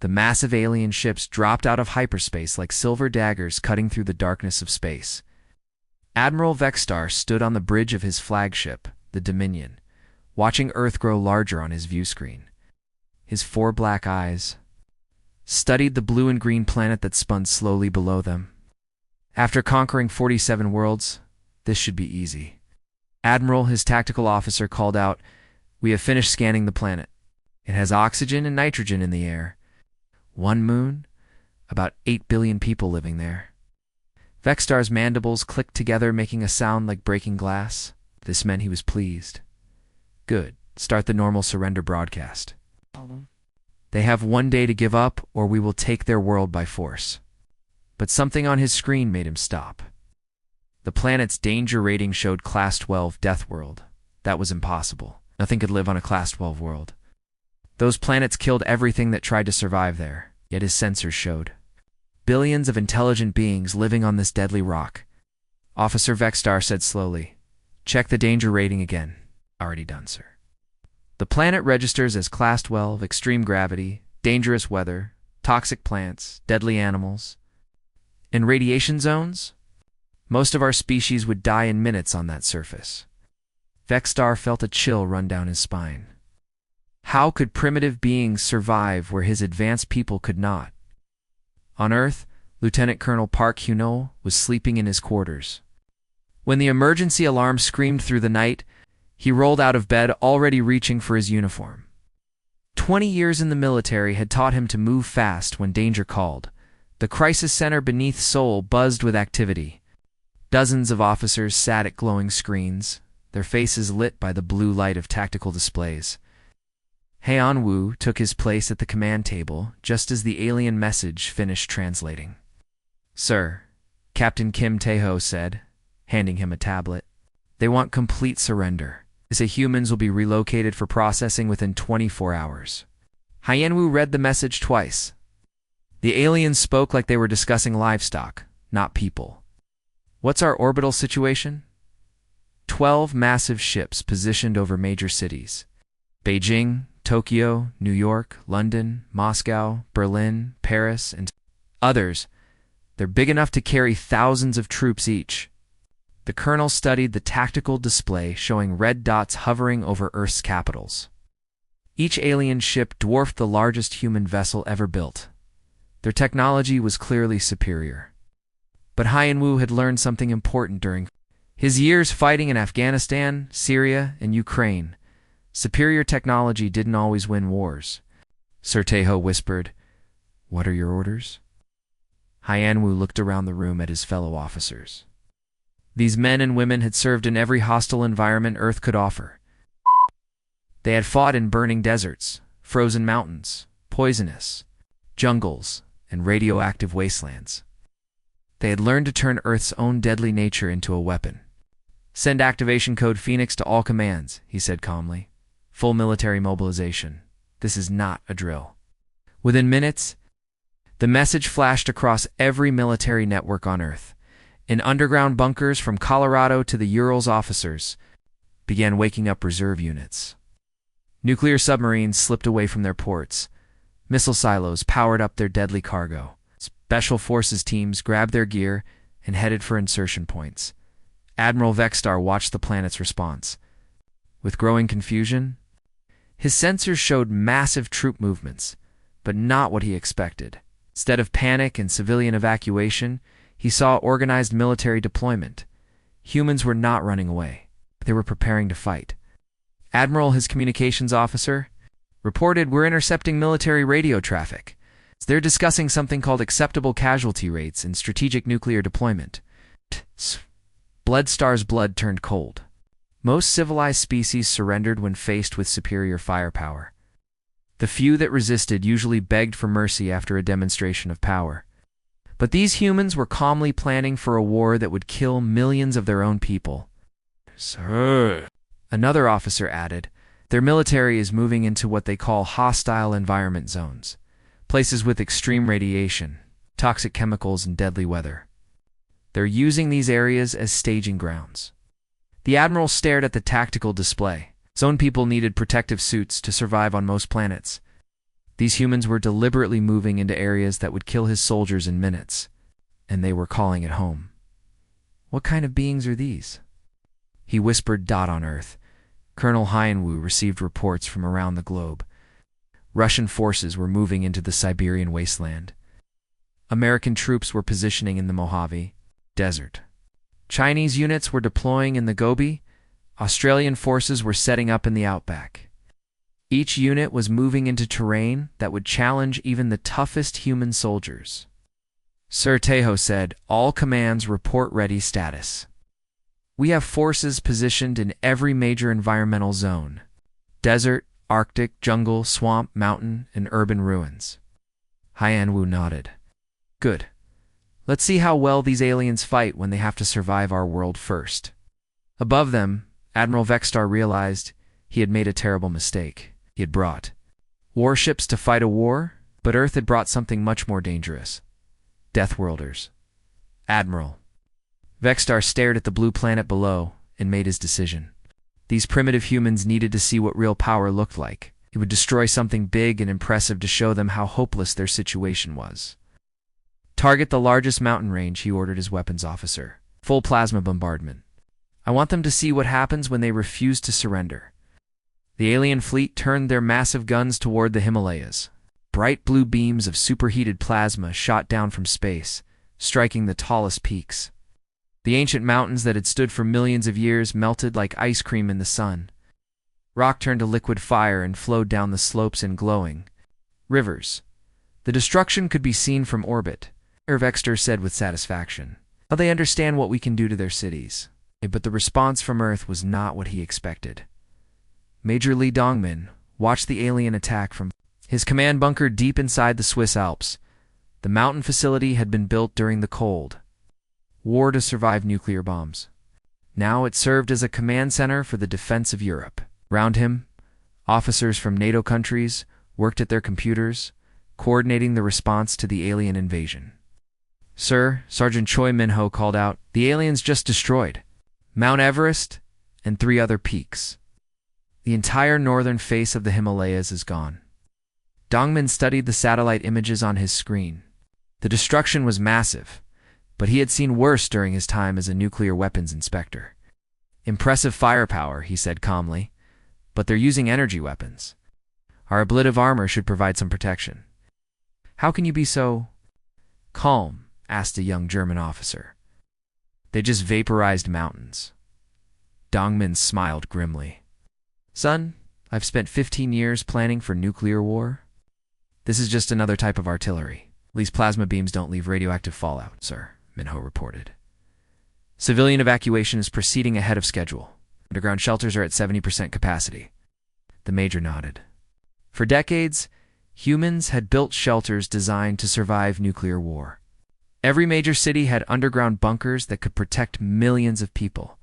The massive alien ships dropped out of hyperspace like silver daggers cutting through the darkness of space. Admiral Vexstar stood on the bridge of his flagship, the Dominion, watching Earth grow larger on his view screen. His 4 black eyes studied the blue and green planet that spun slowly below them. After conquering 47 worlds, this should be easy. Admiral, his tactical officer, called out, "We have finished scanning the planet. It has oxygen and nitrogen in the air. 1 moon, about 8 billion people living there." Vexstar's mandibles clicked together, making a sound like breaking glass. This meant he was pleased. "Good. Start the normal surrender broadcast. They have 1 day to give up, or we will take their world by force." But something on his screen made him stop. The planet's danger rating showed Class 12 Death World. That was impossible. Nothing could live on a Class 12 world. Those planets killed everything that tried to survive there, yet his sensors showed billions of intelligent beings living on this deadly rock. Officer Vexstar said slowly, "Check the danger rating again." "Already done, sir." The planet registers as Class 12, extreme gravity, dangerous weather, toxic plants, deadly animals. In radiation zones, most of our species would die in minutes on that surface. Vexstar felt a chill run down his spine. How could primitive beings survive where his advanced people could not? On Earth, Lieutenant Colonel Park Huno was sleeping in his quarters. When the emergency alarm screamed through the night, he rolled out of bed, already reaching for his uniform. 20 years in the military had taught him to move fast when danger called. The crisis center beneath Seoul buzzed with activity. Dozens of officers sat at glowing screens, their faces lit by the blue light of tactical displays. Haeon-woo took his place at the command table just as the alien message finished translating. "Sir," Captain Kim Tae-ho said, handing him a tablet, "they want complete surrender. The humans will be relocated for processing within 24 hours. Haeon-woo read the message twice. The aliens spoke like they were discussing livestock, not people. "What's our orbital situation?" 12 massive ships positioned over major cities. Beijing, Tokyo, New York, London, Moscow, Berlin, Paris, and others. They're big enough to carry thousands of troops each. The colonel studied the tactical display showing red dots hovering over Earth's capitals. Each alien ship dwarfed the largest human vessel ever built. Their technology was clearly superior. But Haeon-woo had learned something important during his years fighting in Afghanistan, Syria, and Ukraine. Superior technology didn't always win wars. Sir Tae-ho whispered, "What are your orders?" Haeon-woo looked around the room at his fellow officers. These men and women had served in every hostile environment Earth could offer. They had fought in burning deserts, frozen mountains, poisonous jungles, and radioactive wastelands. They had learned to turn Earth's own deadly nature into a weapon. "Send activation code Phoenix to all commands," he said calmly. "Full military mobilization. This is not a drill." Within minutes, the message flashed across every military network on Earth. In underground bunkers from Colorado to the Urals, officers began waking up reserve units. Nuclear submarines slipped away from their ports. Missile silos powered up their deadly cargo. Special forces teams grabbed their gear and headed for insertion points. Admiral Vexstar watched the planet's response. With growing confusion, his sensors showed massive troop movements, but not what he expected. Instead of panic and civilian evacuation, he saw organized military deployment. Humans were not running away. They were preparing to fight. Admiral, his communications officer, reported, "We're intercepting military radio traffic. They're discussing something called acceptable casualty rates in strategic nuclear deployment." Bloodstar's blood turned cold. Most civilized species surrendered when faced with superior firepower. The few that resisted usually begged for mercy after a demonstration of power. But these humans were calmly planning for a war that would kill millions of their own people. "Sir," another officer added, "their military is moving into what they call hostile environment zones, places with extreme radiation, toxic chemicals, and deadly weather. They're using these areas as staging grounds." The admiral stared at the tactical display. His own people needed protective suits to survive on most planets. These humans were deliberately moving into areas that would kill his soldiers in minutes, and they were calling it home. What kind of beings are these? He whispered dot on Earth. Colonel Hyenwu received reports from around the globe. Russian forces were moving into the Siberian wasteland. American troops were positioning in the Mojave Desert. Chinese units were deploying in the Gobi. Australian forces were setting up in the outback. Each unit was moving into terrain that would challenge even the toughest human soldiers. Sir Tejo said, "All commands report ready status. We have forces positioned in every major environmental zone: desert, Arctic, jungle, swamp, mountain, and urban ruins." Hyenwu nodded. "Good. Let's see how well these aliens fight when they have to survive our world first." Above them, Admiral Vexstar realized he had made a terrible mistake. He had brought warships to fight a war, but Earth had brought something much more dangerous: Deathworlders. "Admiral." Vexstar stared at the blue planet below and made his decision. These primitive humans needed to see what real power looked like. He would destroy something big and impressive to show them how hopeless their situation was. "Target the largest mountain range," he ordered his weapons officer. "Full plasma bombardment. I want them to see what happens when they refuse to surrender." The alien fleet turned their massive guns toward the Himalayas. Bright blue beams of superheated plasma shot down from space, striking the tallest peaks. The ancient mountains that had stood for millions of years melted like ice cream in the sun. Rock turned to liquid fire and flowed down the slopes in glowing rivers. The destruction could be seen from orbit, Vexter said with satisfaction. "How they understand what we can do to their cities." But the response from Earth was not what he expected. Major Li Dongmin watched the alien attack from his command bunker deep inside the Swiss Alps. The mountain facility had been built during the Cold War to survive nuclear bombs. Now it served as a command center for the defense of Europe. Around him, officers from NATO countries worked at their computers, coordinating the response to the alien invasion. "Sir," Sergeant Choi Minho called out, "the aliens just destroyed Mount Everest and 3 other peaks. The entire northern face of the Himalayas is gone." Dongmin studied the satellite images on his screen. The destruction was massive, but he had seen worse during his time as a nuclear weapons inspector. "Impressive firepower," he said calmly, "but they're using energy weapons. Our ablative armor should provide some protection." "How can you be so calm?" asked a young German officer. "They just vaporized mountains." Dongmin smiled grimly. "Son, I've spent 15 years planning for nuclear war. This is just another type of artillery. These plasma beams don't leave radioactive fallout, sir," Minho reported. "Civilian evacuation is proceeding ahead of schedule. Underground shelters are at 70% capacity." The major nodded. For decades, humans had built shelters designed to survive nuclear war. Every major city had underground bunkers that could protect millions of people.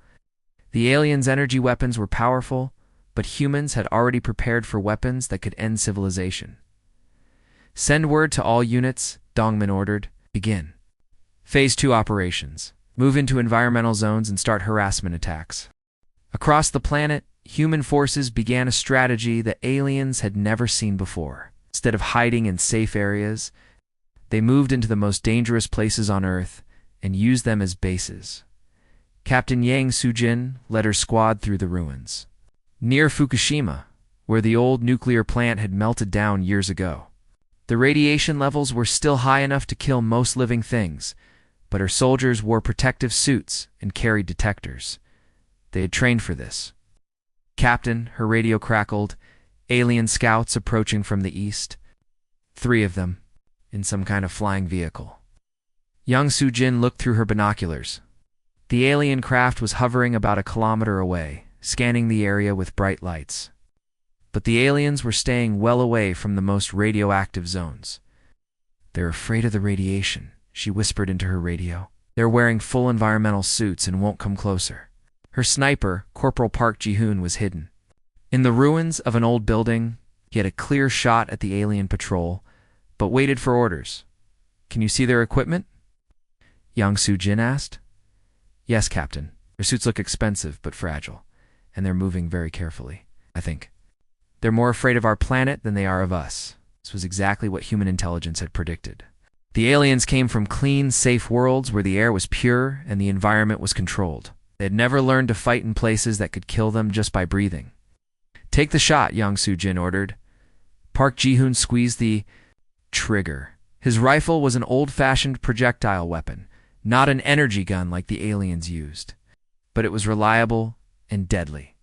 The aliens' energy weapons were powerful, but humans had already prepared for weapons that could end civilization. "Send word to all units," Dongmin ordered. "Begin Phase 2 operations. Move into environmental zones and start harassment attacks." Across the planet, human forces began a strategy that aliens had never seen before. Instead of hiding in safe areas, they moved into the most dangerous places on Earth and used them as bases. Captain Yang Sujin led her squad through the ruins. Near Fukushima, where the old nuclear plant had melted down years ago. The radiation levels were still high enough to kill most living things, but her soldiers wore protective suits and carried detectors. They had trained for this. "Captain," her radio crackled, "alien scouts approaching from the east. 3 of them, in some kind of flying vehicle." Yang Sujin looked through her binoculars. The alien craft was hovering about a kilometer away, scanning the area with bright lights. But the aliens were staying well away from the most radioactive zones. "They're afraid of the radiation," she whispered into her radio. "They're wearing full environmental suits and won't come closer." Her sniper, Corporal Park Ji-hoon, was hidden. In the ruins of an old building, he had a clear shot at the alien patrol, but waited for orders. "Can you see their equipment?" Yang Sujin asked. "Yes, Captain. Their suits look expensive but fragile, and they're moving very carefully, I think. They're more afraid of our planet than they are of us." This was exactly what human intelligence had predicted. The aliens came from clean, safe worlds where the air was pure and the environment was controlled. They had never learned to fight in places that could kill them just by breathing. "Take the shot," Yang Soo-jin ordered. Park Ji-hoon squeezed the trigger. His rifle was an old-fashioned projectile weapon, not an energy gun like the aliens used. But it was reliable and deadly.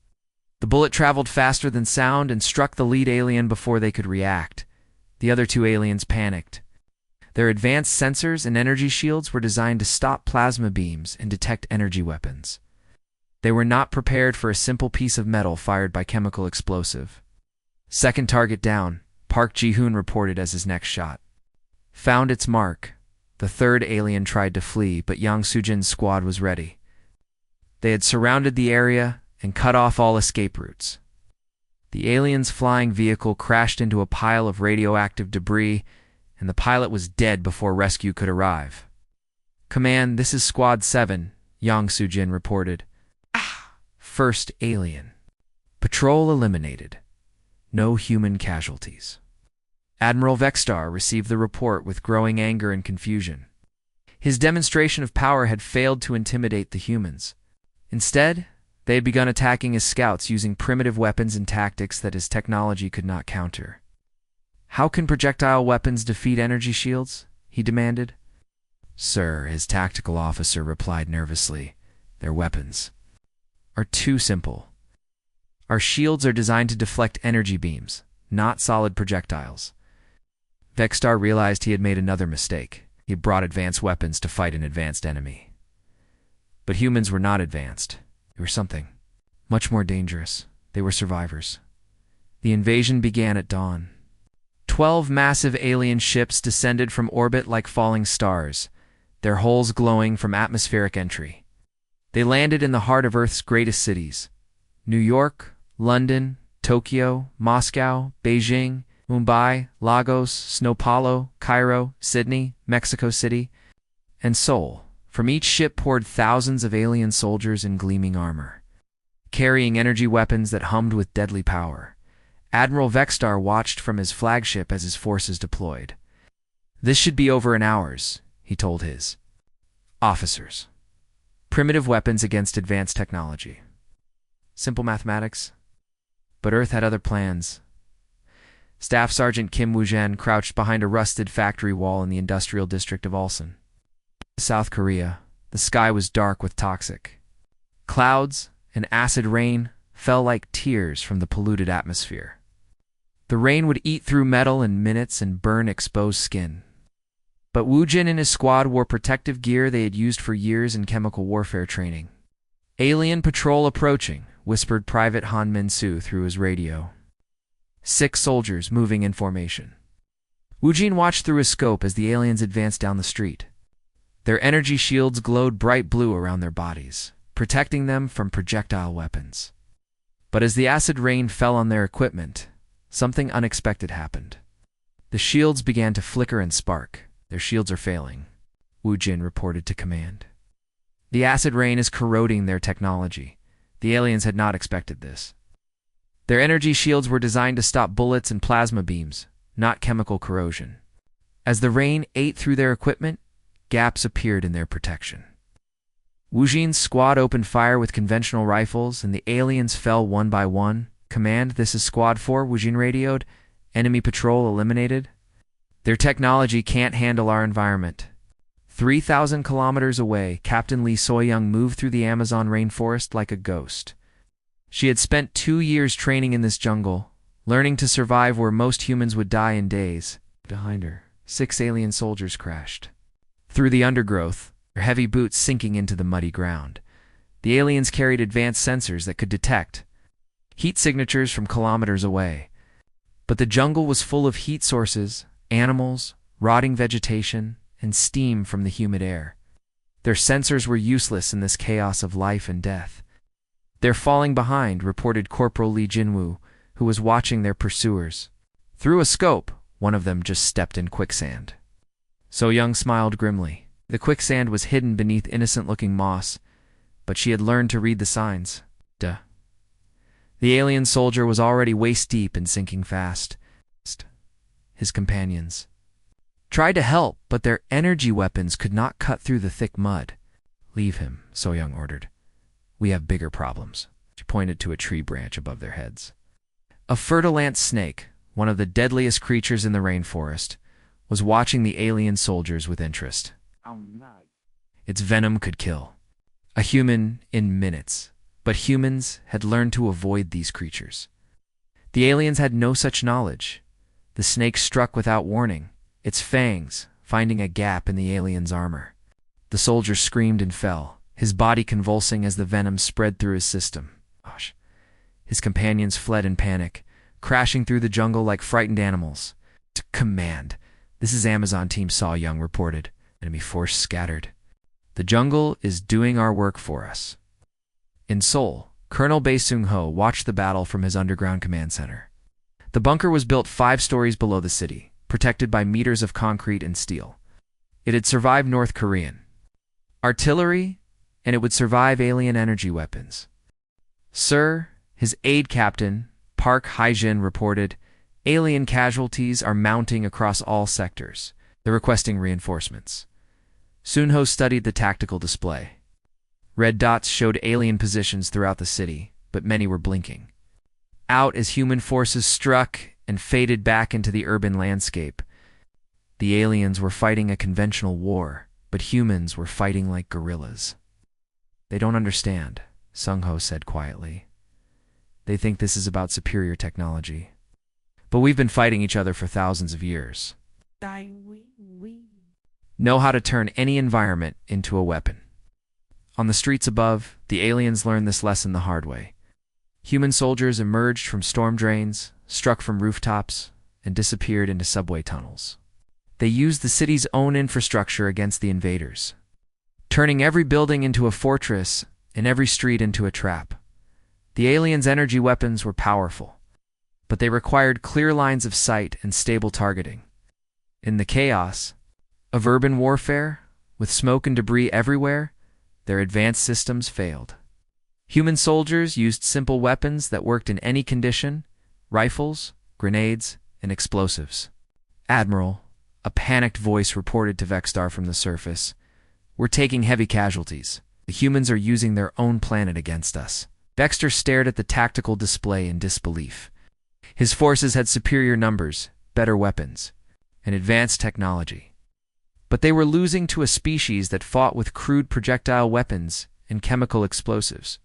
The bullet traveled faster than sound and struck the lead alien before they could react. The other two aliens panicked. Their advanced sensors and energy shields were designed to stop plasma beams and detect energy weapons. They were not prepared for a simple piece of metal fired by chemical explosive. "Second target down," Park Ji-hoon reported as his next shot. Found its mark. The third alien tried to flee, but Yang Soo-jin's squad was ready. They had surrounded the area and cut off all escape routes. The alien's flying vehicle crashed into a pile of radioactive debris, and the pilot was dead before rescue could arrive. "Command, this is Squad 7, Yang Soo-jin reported. First alien. Patrol eliminated. No human casualties." Admiral Vexstar received the report with growing anger and confusion. His demonstration of power had failed to intimidate the humans. Instead, they had begun attacking his scouts using primitive weapons and tactics that his technology could not counter. "How can projectile weapons defeat energy shields?" he demanded. "Sir," his tactical officer replied nervously, "their weapons are too simple. Our shields are designed to deflect energy beams, not solid projectiles." Vexstar realized he had made another mistake. He had brought advanced weapons to fight an advanced enemy. But humans were not advanced. They were something much more dangerous. They were survivors. The invasion began at dawn. 12 massive alien ships descended from orbit like falling stars, their hulls glowing from atmospheric entry. They landed in the heart of Earth's greatest cities: New York, London, Tokyo, Moscow, Beijing, Mumbai, Lagos, Sao Paulo, Cairo, Sydney, Mexico City, and Seoul. From each ship poured thousands of alien soldiers in gleaming armor, carrying energy weapons that hummed with deadly power. Admiral Vexstar watched from his flagship as his forces deployed. "This should be over in hours," he told his officers. Primitive weapons against advanced technology. Simple mathematics. But Earth had other plans. Staff Sergeant Kim Woo-jen crouched behind a rusted factory wall in the industrial district of Ulsan. South Korea, the sky was dark with toxic clouds, and acid rain fell like tears from the polluted atmosphere. The rain would eat through metal in minutes and burn exposed skin. But Woo-jin and his squad wore protective gear they had used for years in chemical warfare training. "Alien patrol approaching," whispered Private Han Min-soo through his radio. 6 soldiers moving in formation. Woo-jin watched through his scope as the aliens advanced down the street. Their energy shields glowed bright blue around their bodies, protecting them from projectile weapons. But as the acid rain fell on their equipment, something unexpected happened. The shields began to flicker and spark. "Their shields are failing," Woo-jin reported to command. "The acid rain is corroding their technology." The aliens had not expected this. Their energy shields were designed to stop bullets and plasma beams, not chemical corrosion. As the rain ate through their equipment, gaps appeared in their protection. Woo-jin's squad opened fire with conventional rifles, and the aliens fell one by one. "Command, this is Squad 4, Woo-jin radioed. Enemy patrol eliminated. Their technology can't handle our environment." 3,000 kilometers away, Captain Lee Soyoung moved through the Amazon rainforest like a ghost. She had spent 2 years training in this jungle, learning to survive where most humans would die in days. Behind her, 6 alien soldiers crashed through the undergrowth, their heavy boots sinking into the muddy ground. The aliens carried advanced sensors that could detect heat signatures from kilometers away. But the jungle was full of heat sources, animals, rotting vegetation, and steam from the humid air. Their sensors were useless in this chaos of life and death. "They're falling behind," reported Corporal Lee Jinwoo, who was watching their pursuers. Through a scope, one of them just stepped in quicksand. So-young smiled grimly. The quicksand was hidden beneath innocent-looking moss, but she had learned to read the signs. Duh. The alien soldier was already waist-deep and sinking fast. his companions tried to help, but their energy weapons could not cut through the thick mud. "Leave him," So Young ordered. "We have bigger problems." She pointed to a tree branch above their heads. A fertile ant snake, one of the deadliest creatures in the rainforest, was watching the alien soldiers with interest. Its venom could kill a human in minutes, but humans had learned to avoid these creatures. The aliens had no such knowledge. The snake struck without warning, its fangs finding a gap in the alien's armor. The soldier screamed and fell, his body convulsing as the venom spread through his system. Gosh. His companions fled in panic, crashing through the jungle like frightened animals. "Command, this is Amazon Team Saw Young reported. Enemy force scattered. The jungle is doing our work for us." In Seoul, Colonel Bae Sung-ho watched the battle from his underground command center. The bunker was built 5 stories below the city, protected by meters of concrete and steel. It had survived North Korean artillery, and it would survive alien energy weapons. "Sir," his aide captain, Park Hae-jin, reported, "alien casualties are mounting across all sectors. They're requesting reinforcements." Sun-ho studied the tactical display. Red dots showed alien positions throughout the city, but many were blinking out as human forces struck and faded back into the urban landscape. The aliens were fighting a conventional war, but humans were fighting like guerrillas. "They don't understand," Sung-ho said quietly. "They think this is about superior technology. But we've been fighting each other for thousands of years. Know how to turn any environment into a weapon." On the streets above, the aliens learned this lesson the hard way. Human soldiers emerged from storm drains, struck from rooftops, and disappeared into subway tunnels. They used the city's own infrastructure against the invaders, turning every building into a fortress and every street into a trap. The aliens' energy weapons were powerful, but they required clear lines of sight and stable targeting. In the chaos of urban warfare, with smoke and debris everywhere, their advanced systems failed. Human soldiers used simple weapons that worked in any condition: rifles, grenades, and explosives. "Admiral," a panicked voice reported to Vexstar from the surface, "we're taking heavy casualties. The humans are using their own planet against us." Vexstar stared at the tactical display in disbelief. His forces had superior numbers, better weapons, and advanced technology. But they were losing to a species that fought with crude projectile weapons and chemical explosives.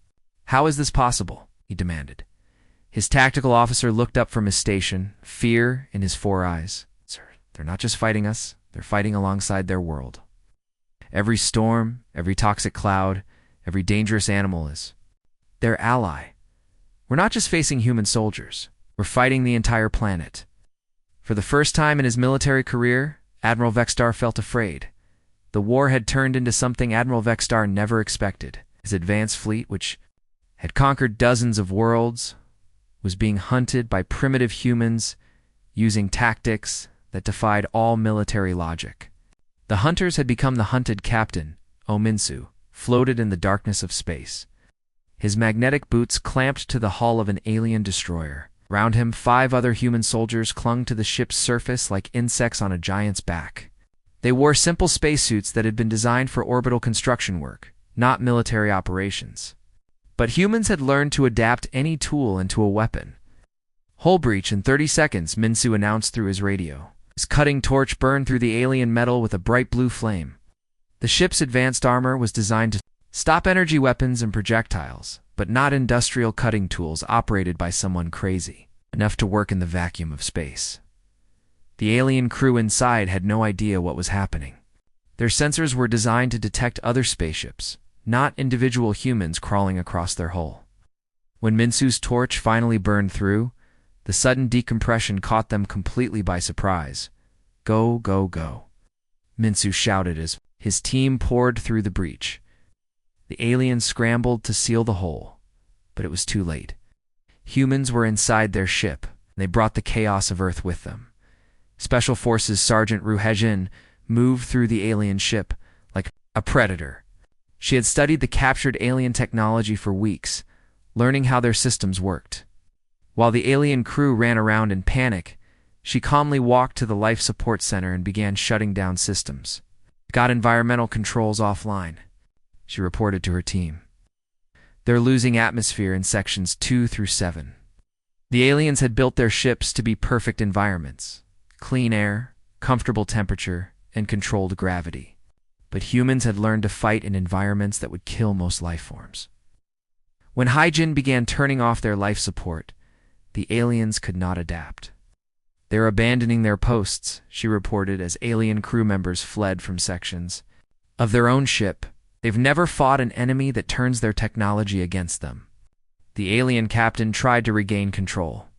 "How is this possible?" he demanded. His tactical officer looked up from his station, fear in his 4 eyes. "Sir, they're not just fighting us, they're fighting alongside their world. Every storm, every toxic cloud, every dangerous animal is their ally. We're not just facing human soldiers, we're fighting the entire planet." For the first time in his military career, Admiral Vexstar felt afraid. The war had turned into something Admiral Vexstar never expected. His advanced fleet, which had conquered dozens of worlds, was being hunted by primitive humans using tactics that defied all military logic. The hunters had become the hunted captain, Minsu, floated in the darkness of space. His magnetic boots clamped to the hull of an alien destroyer. Around him, 5 other human soldiers clung to the ship's surface like insects on a giant's back. They wore simple spacesuits that had been designed for orbital construction work, not military operations. But humans had learned to adapt any tool into a weapon. "Hull breach in 30 seconds, Minsu announced through his radio. His cutting torch burned through the alien metal with a bright blue flame. The ship's advanced armor was designed to stop energy weapons and projectiles, but not industrial cutting tools operated by someone crazy enough to work in the vacuum of space. The alien crew inside had no idea what was happening. Their sensors were designed to detect other spaceships, not individual humans crawling across their hull. When Minsu's torch finally burned through, the sudden decompression caught them completely by surprise. "Go, go, go," Minsu shouted as his team poured through the breach. The aliens scrambled to seal the hole, but it was too late. Humans were inside their ship, and they brought the chaos of Earth with them. Special Forces Sergeant Ru Hejin moved through the alien ship like a predator. She had studied the captured alien technology for weeks, learning how their systems worked. While the alien crew ran around in panic, She calmly walked to the life support center and began shutting down systems. "Got environmental controls offline," she reported to her team. "They're losing atmosphere in sections 2 through 7. The aliens had built their ships to be perfect environments: clean air, comfortable temperature, and controlled gravity. But humans had learned to fight in environments that would kill most life forms." When Hyjin began turning off their life support, the aliens could not adapt. "They're abandoning their posts," she reported as alien crew members fled from sections of their own ship. "They've never fought an enemy that turns their technology against them." The alien captain tried to regain control,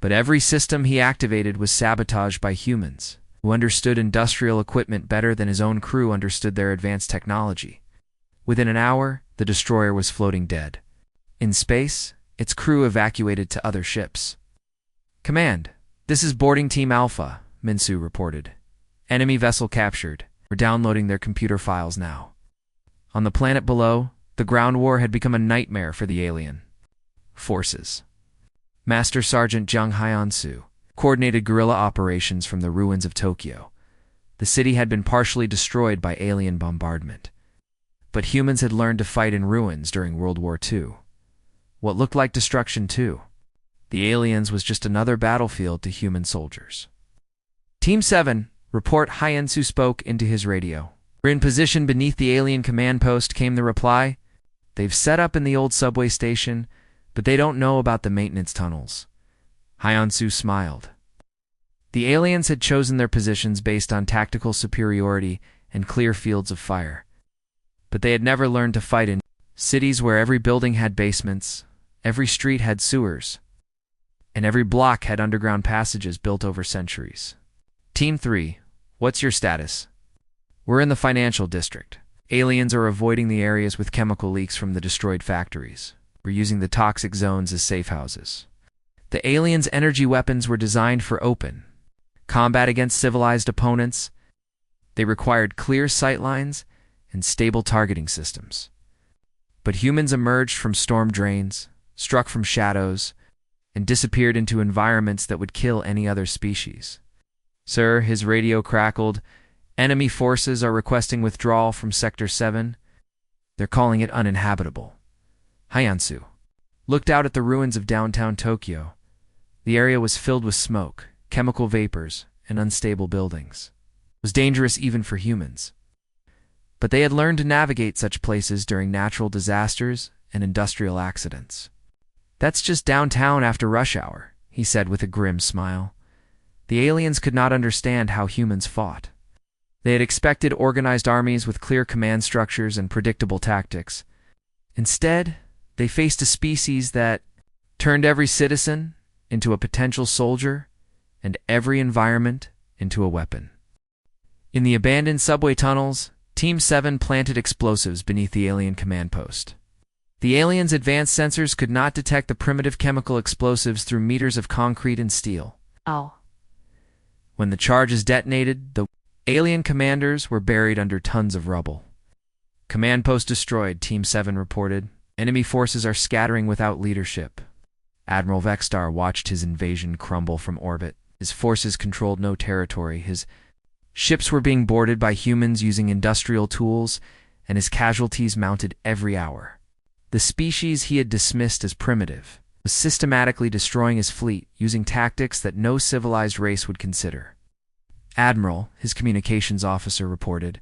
but every system he activated was sabotaged by humans, who understood industrial equipment better than his own crew understood their advanced technology. Within an hour, the destroyer was floating dead. In space, its crew evacuated to other ships. "Command, this is boarding team Alpha," Minsu reported. "Enemy vessel captured. We're downloading their computer files now." On the planet below, the ground war had become a nightmare for the alien forces. Master Sergeant Jung Hyansu coordinated guerrilla operations from the ruins of Tokyo. The city had been partially destroyed by alien bombardment, but humans had learned to fight in ruins during World War II. What looked like destruction too. The aliens was just another battlefield to human soldiers. "Team 7, report," Hyansu spoke into his radio. "We're in position beneath the alien command post," came the reply. "They've set up in the old subway station, but they don't know about the maintenance tunnels." Hyansu smiled. The aliens had chosen their positions based on tactical superiority and clear fields of fire. But they had never learned to fight in cities where every building had basements, every street had sewers, and every block had underground passages built over centuries. "Team 3, what's your status?" "We're in the financial district. Aliens are avoiding the areas with chemical leaks from the destroyed factories. We're using the toxic zones as safe houses." The aliens' energy weapons were designed for open combat against civilized opponents. They required clear sight lines and stable targeting systems. But humans emerged from storm drains, struck from shadows, and disappeared into environments that would kill any other species. "Sir," his radio crackled, "enemy forces are requesting withdrawal from Sector 7. They're calling it uninhabitable." Hyansu looked out at the ruins of downtown Tokyo. The area was filled with smoke, chemical vapors, and unstable buildings. It was dangerous even for humans. But they had learned to navigate such places during natural disasters and industrial accidents. "That's just downtown after rush hour," he said with a grim smile. The aliens could not understand how humans fought. They had expected organized armies with clear command structures and predictable tactics. Instead, they faced a species that turned every citizen into a potential soldier and every environment into a weapon. In the abandoned subway tunnels, Team 7 planted explosives beneath the alien command post. The aliens' advanced sensors could not detect the primitive chemical explosives through meters of concrete and steel. Oh. When the charges detonated, the alien commanders were buried under tons of rubble. "Command post destroyed," Team 7 reported. "Enemy forces are scattering without leadership." Admiral Vexstar watched his invasion crumble from orbit. His forces controlled no territory. His ships were being boarded by humans using industrial tools, and his casualties mounted every hour. The species he had dismissed as primitive was systematically destroying his fleet using tactics that no civilized race would consider. "Admiral," his communications officer reported,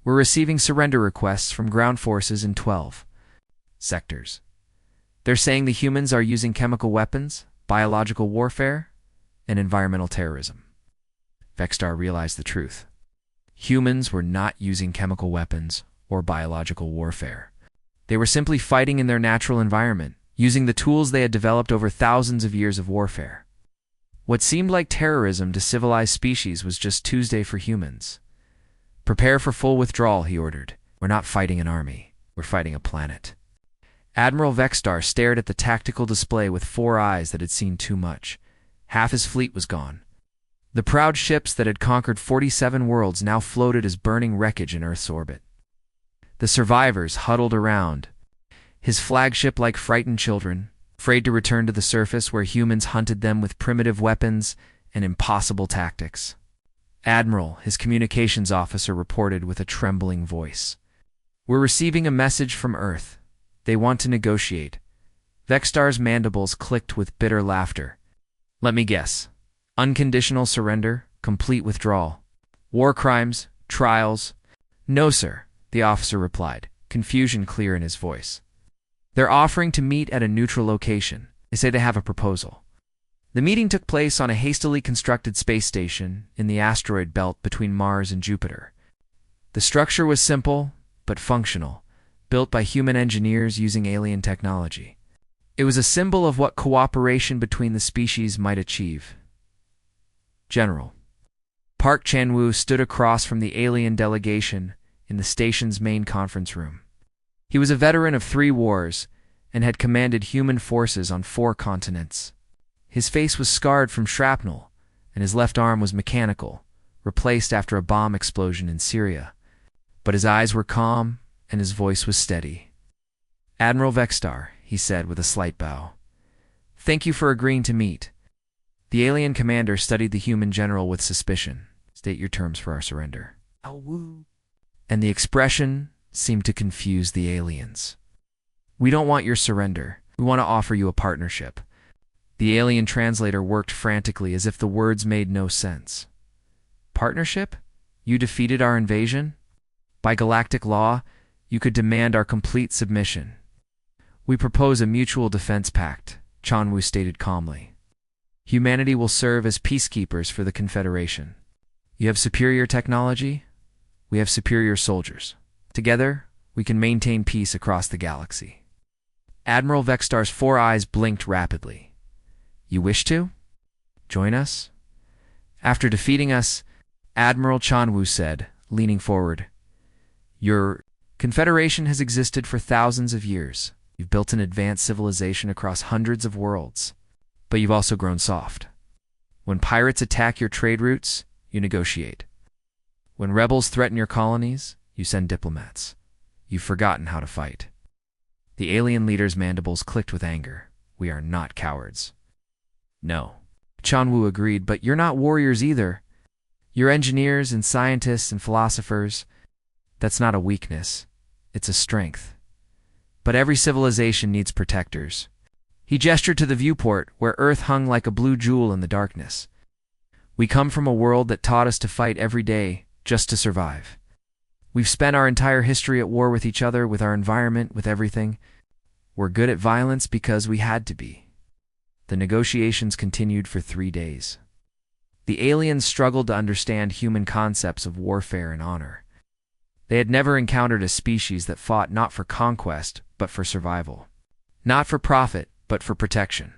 "we're receiving surrender requests from ground forces in 12 sectors. They're saying the humans are using chemical weapons, biological warfare, and environmental terrorism." Vexstar realized the truth. Humans were not using chemical weapons or biological warfare. They were simply fighting in their natural environment, using the tools they had developed over thousands of years of warfare. What seemed like terrorism to civilized species was just Tuesday for humans. "Prepare for full withdrawal," he ordered. "We're not fighting an army. We're fighting a planet." Admiral Vexstar stared at the tactical display with 4 eyes that had seen too much. Half his fleet was gone. The proud ships that had conquered 47 worlds now floated as burning wreckage in Earth's orbit. The survivors huddled around his flagship like frightened children, afraid to return to the surface where humans hunted them with primitive weapons and impossible tactics. Admiral, his communications officer, reported with a trembling voice. "We're receiving a message from Earth. They want to negotiate." Vexstar's mandibles clicked with bitter laughter. "Let me guess. Unconditional surrender, complete withdrawal. War crimes, trials." "No, sir," the officer replied, confusion clear in his voice. "They're offering to meet at a neutral location. They say they have a proposal." The meeting took place on a hastily constructed space station in the asteroid belt between Mars and Jupiter. The structure was simple, but functional, built by human engineers using alien technology. It was a symbol of what cooperation between the species might achieve. General Park Chan-woo stood across from the alien delegation in the station's main conference room. He was a veteran of 3 wars and had commanded human forces on 4 continents. His face was scarred from shrapnel, and his left arm was mechanical, replaced after a bomb explosion in Syria. But his eyes were calm, and his voice was steady. "Admiral Vexstar," he said with a slight bow. "Thank you for agreeing to meet." The alien commander studied the human general with suspicion. "State your terms for our surrender." "Ow-woo." And the expression seemed to confuse the aliens. "We don't want your surrender. We want to offer you a partnership." The alien translator worked frantically as if the words made no sense. "Partnership? You defeated our invasion? By galactic law, you could demand our complete submission." "We propose a mutual defense pact," Chan-woo stated calmly. "Humanity will serve as peacekeepers for the Confederation. You have superior technology. We have superior soldiers. Together, we can maintain peace across the galaxy." Admiral Vexstar's 4 eyes blinked rapidly. "You wish to? Join us?" "After defeating us," Admiral Chan-woo said, leaning forward, "your Confederation has existed for thousands of years. You've built an advanced civilization across hundreds of worlds. But you've also grown soft. When pirates attack your trade routes, you negotiate. When rebels threaten your colonies, you send diplomats. You've forgotten how to fight." The alien leader's mandibles clicked with anger. "We are not cowards." "No," Chan-woo agreed, "but you're not warriors either. You're engineers and scientists and philosophers. That's not a weakness. It's a strength. But every civilization needs protectors." He gestured to the viewport, where Earth hung like a blue jewel in the darkness. "We come from a world that taught us to fight every day just to survive. We've spent our entire history at war with each other, with our environment, with everything. We're good at violence because we had to be." The negotiations continued for 3 days. The aliens struggled to understand human concepts of warfare and honor. They had never encountered a species that fought not for conquest, but for survival. Not for profit, but for protection.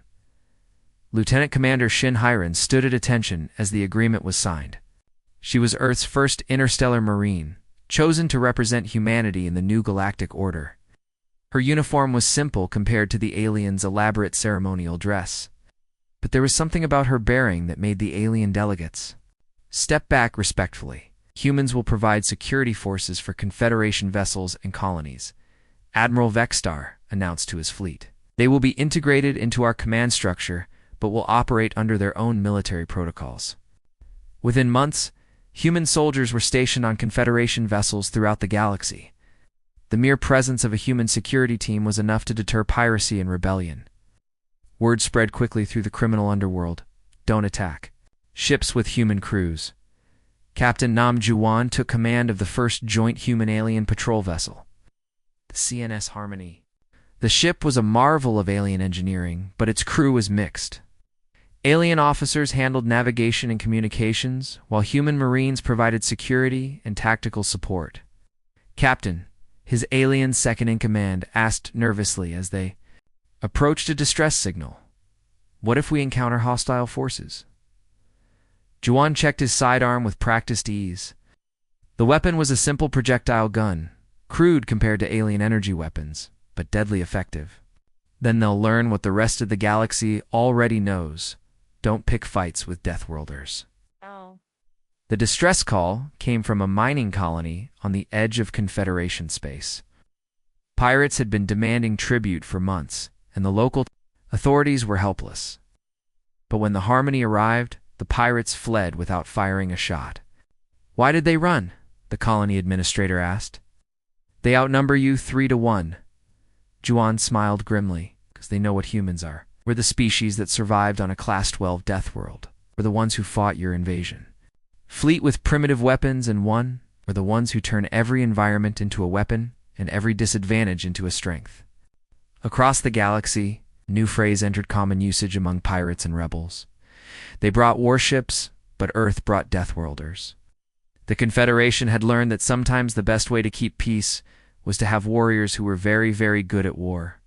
Lieutenant Commander Shin Hyran stood at attention as the agreement was signed. She was Earth's first interstellar marine, chosen to represent humanity in the new galactic order. Her uniform was simple compared to the aliens' elaborate ceremonial dress. But there was something about her bearing that made the alien delegates step back respectfully. "Humans will provide security forces for Confederation vessels and colonies," Admiral Vexstar announced to his fleet. "They will be integrated into our command structure, but will operate under their own military protocols." Within months, human soldiers were stationed on Confederation vessels throughout the galaxy. The mere presence of a human security team was enough to deter piracy and rebellion. Word spread quickly through the criminal underworld. "Don't attack." Ships with human crews. Captain Nam Juwan took command of the first joint human-alien patrol vessel, the CNS Harmony. The ship was a marvel of alien engineering, but its crew was mixed. Alien officers handled navigation and communications, while human marines provided security and tactical support. Captain, his alien second-in-command, asked nervously as they approached a distress signal, "What if we encounter hostile forces?" Juwan checked his sidearm with practiced ease. The weapon was a simple projectile gun, crude compared to alien energy weapons, but deadly effective. "Then they'll learn what the rest of the galaxy already knows. Don't pick fights with Deathworlders." Oh. The distress call came from a mining colony on the edge of Confederation space. Pirates had been demanding tribute for months, and the local authorities were helpless. But when the Harmony arrived, the pirates fled without firing a shot. "Why did they run?" the colony administrator asked. "They outnumber you 3-1. Juan smiled grimly, because they know what humans are. We're the species that survived on a Class 12 death world. We're the ones who fought your invasion. Fleet with primitive weapons and won, or the ones who turn every environment into a weapon and every disadvantage into a strength." Across the galaxy, a new phrase entered common usage among pirates and rebels. They brought warships, but Earth brought Deathworlders. The Confederation had learned that sometimes the best way to keep peace was to have warriors who were very, very good at war.